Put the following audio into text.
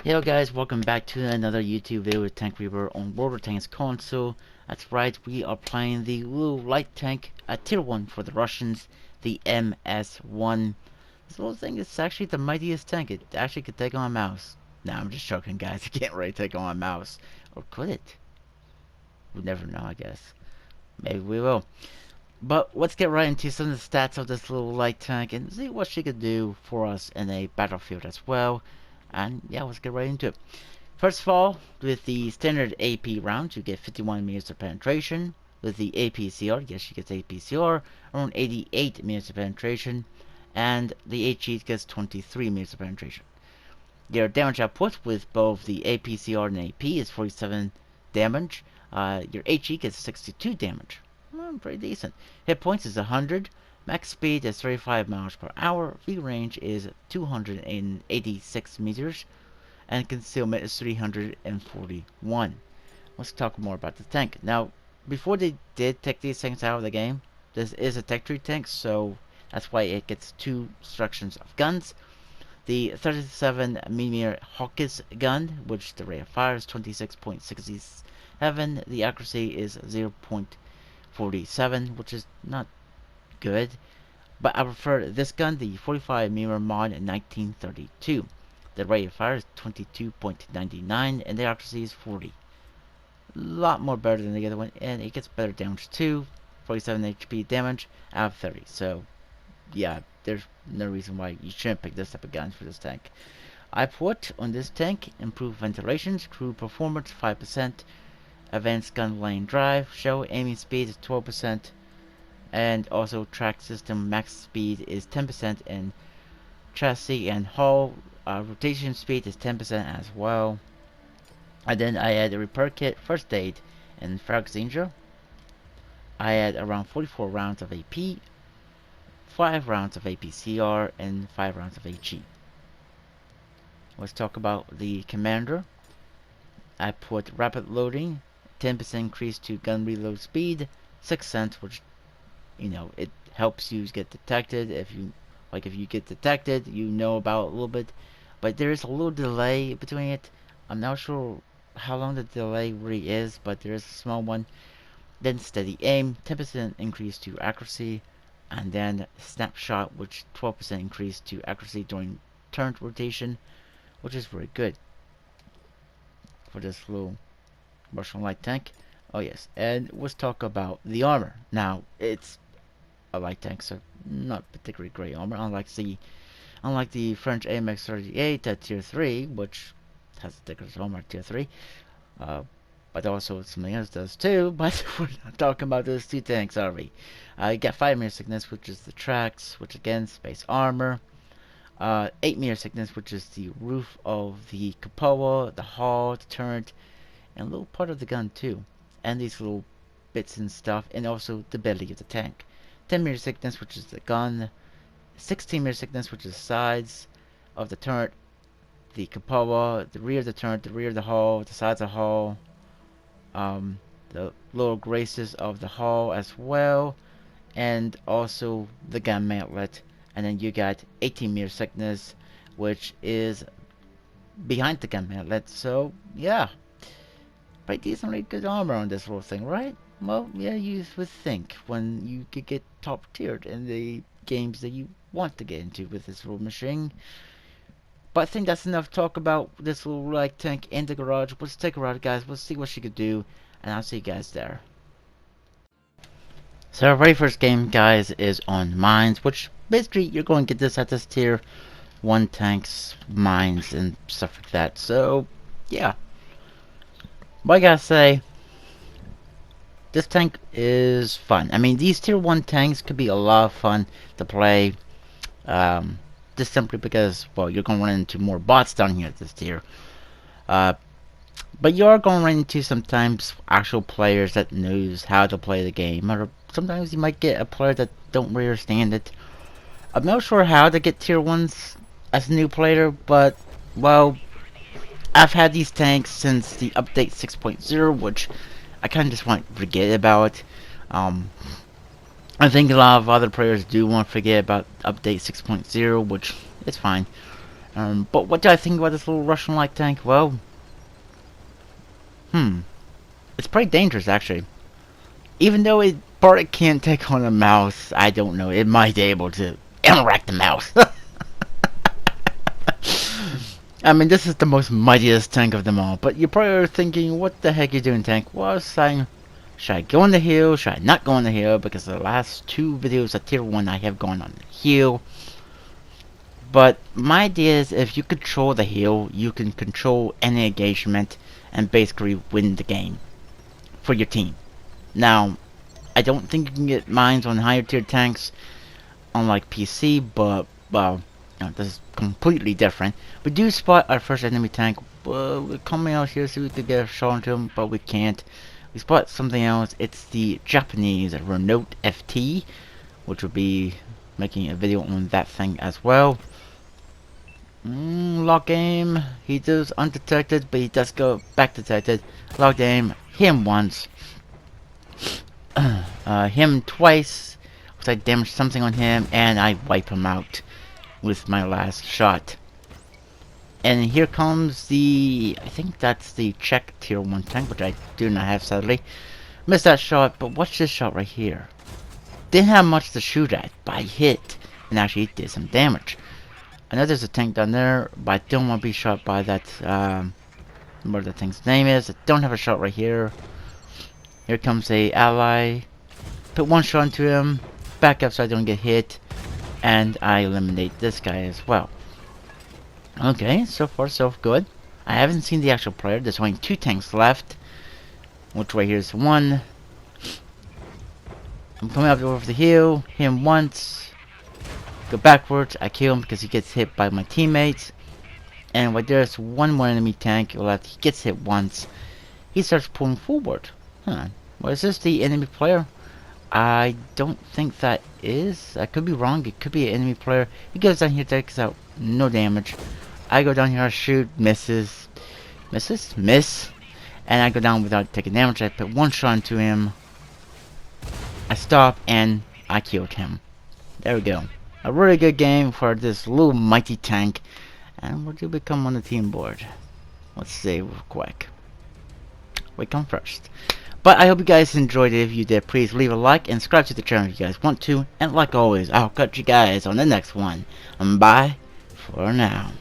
Hello guys, welcome back to another YouTube video with Tank Reaper on World of Tanks console. That's right, we are playing the little light tank, a tier 1 for the Russians, the MS-1. This little thing is actually the mightiest tank. It actually could take on a mouse. Nah, I'm just joking guys, it can't really take on a mouse. Or could it? We'll never know, I guess. Maybe we will. But let's get right into some of the stats of this little light tank and see what she could do for us in a battlefield as well. And yeah, let's get right into it. First of all, with the standard AP rounds, you get 51 meters of penetration. With the APCR, yes, she gets APCR, around 88 meters of penetration. And the HE gets 23 meters of penetration. Your damage output with both the APCR and AP is 47 damage. Your HE gets 62 damage. Pretty decent. Hit points is 100. Max speed is 35 miles per hour. V range is 286 meters. And concealment is 341. Let's talk more about the tank. Now, before they did take these tanks out of the game, this is a tech tree tank, so that's why it gets two structures of guns. The 37mm Hawkes gun, which the rate of fire is 26.67. The accuracy is 0.47, which is not good. But I prefer this gun, the 45mm mod in 1932. The rate of fire is 22.99 and the accuracy is 40. A lot more better than the other one, and it gets better damage too. 47 HP damage out of 30. So yeah, there's no reason why you shouldn't pick this type of gun for this tank. I put on this tank improved ventilation, crew performance 5%, advanced gun lane drive, show aiming speed is 12%, and also track system max speed is 10%, and chassis and hull rotation speed is 10% as well. And then I add a repair kit, first aid, and frag danger. I add around 44 rounds of AP, 5 rounds of APCR, and 5 rounds of HE. Let's talk about the commander. I put rapid loading, 10% increase to gun reload speed, 6 cents, which, you know, it helps you get detected. If you get detected, you know about it a little bit, but there is a little delay between it. I'm not sure how long the delay really is, but there is a small one. Then steady aim, 10% increase to accuracy, and then snapshot, which 12% increase to accuracy during turn rotation, which is very good for this little Russian light tank. Oh yes, and let's talk about the armor. Now, it's a light tank, so not particularly great armor, unlike the French AMX-38 at tier 3, which has a thicker armor at tier 3. But also something else does too, but we're not talking about those two tanks, are we? You got 5 meter thickness, which is the tracks, which again, space armor. 8 meter thickness, which is the roof of the cupola, the hull, the turret, and a little part of the gun too. And these little bits and stuff, and also the belly of the tank. 10 meter thickness, which is the gun. 16 meter thickness, which is the sides of the turret, the cupola, the rear of the turret, the rear of the hull, the sides of the hull, the little graces of the hull as well, and also the gun mantlet. And then you got 18 meter thickness, which is behind the gun mantlet. So yeah, pretty decently good armor on this little thing, right? Well, yeah, you would think when you could get top tiered in the games that you want to get into with this little machine. But I think that's enough talk about this little light tank in the garage. Let's take her out, guys. Let's see what she could do, and I'll see you guys there. So our very first game, guys, is on mines, which basically you're going to get this at this tier 1 tanks, mines, and stuff like that. So yeah, what I gotta say, this tank is fun. I mean, these tier 1 tanks could be a lot of fun to play. Just simply because, well, you're going to run into more bots down here at this tier. But you are going to run into sometimes actual players that knows how to play the game. Or sometimes you might get a player that don't really understand it. I'm not sure how to get tier 1s as a new player, but, well, I've had these tanks since the update 6.0, which I kind of just want to forget about. I think a lot of other players do want to forget about update 6.0, which is fine. But what do I think about this little Russian light tank? Well, it's pretty dangerous actually. Even though it partly can't take on a mouse, I don't know. It might be able to interact the mouse. I mean, this is the most mightiest tank of them all. But you're probably thinking, what the heck are you doing, tank? Well, I was saying, should I go on the hill? Should I not go on the hill? Because the last 2 videos of tier 1 I have gone on the hill. But my idea is, if you control the hill, you can control any engagement and basically win the game for your team. Now, I don't think you can get mines on higher tier tanks on like PC, but well, no, this is completely different. We do spot our first enemy tank. We're coming out here so we could get a shot into him, but we can't. We spot something else. It's the Japanese Renault FT, which will be making a video on that thing as well. Lock aim. He does undetected, but he does go back detected. Lock aim. Him once. Him twice. So I damaged something on him, and I wipe him out with my last shot. And here comes the, I think that's the Czech tier 1 tank, which I do not have sadly. Missed that shot, but watch this shot right here. Didn't have much to shoot at, but I hit, and actually did some damage. I know there's a tank down there, but I don't want to be shot by that, what the thing's name is. I don't have a shot right here. Here comes a ally. Put one shot into him, back up so I don't get hit, and I eliminate this guy as well. Okay, so far so good. I haven't seen the actual player. There's only 2 tanks left. Which way here's one. I'm coming up over the hill. Him once. Go backwards. I kill him because he gets hit by my teammates. And right there's one more enemy tank left. He gets hit once. He starts pulling forward. Huh. Well, is this the enemy player? I don't think that is. I could be wrong. It could be an enemy player. He goes down here, takes out no damage. I go down here, I shoot, misses, miss, and I go down without taking damage. I put one shot into him. I stop and I killed him. There we go. A really good game for this little mighty tank. And what do we come on the team board? Let's see real quick. We come first. But I hope you guys enjoyed it. If you did, please leave a like and subscribe to the channel if you guys want to. And like always, I'll catch you guys on the next one. Bye for now.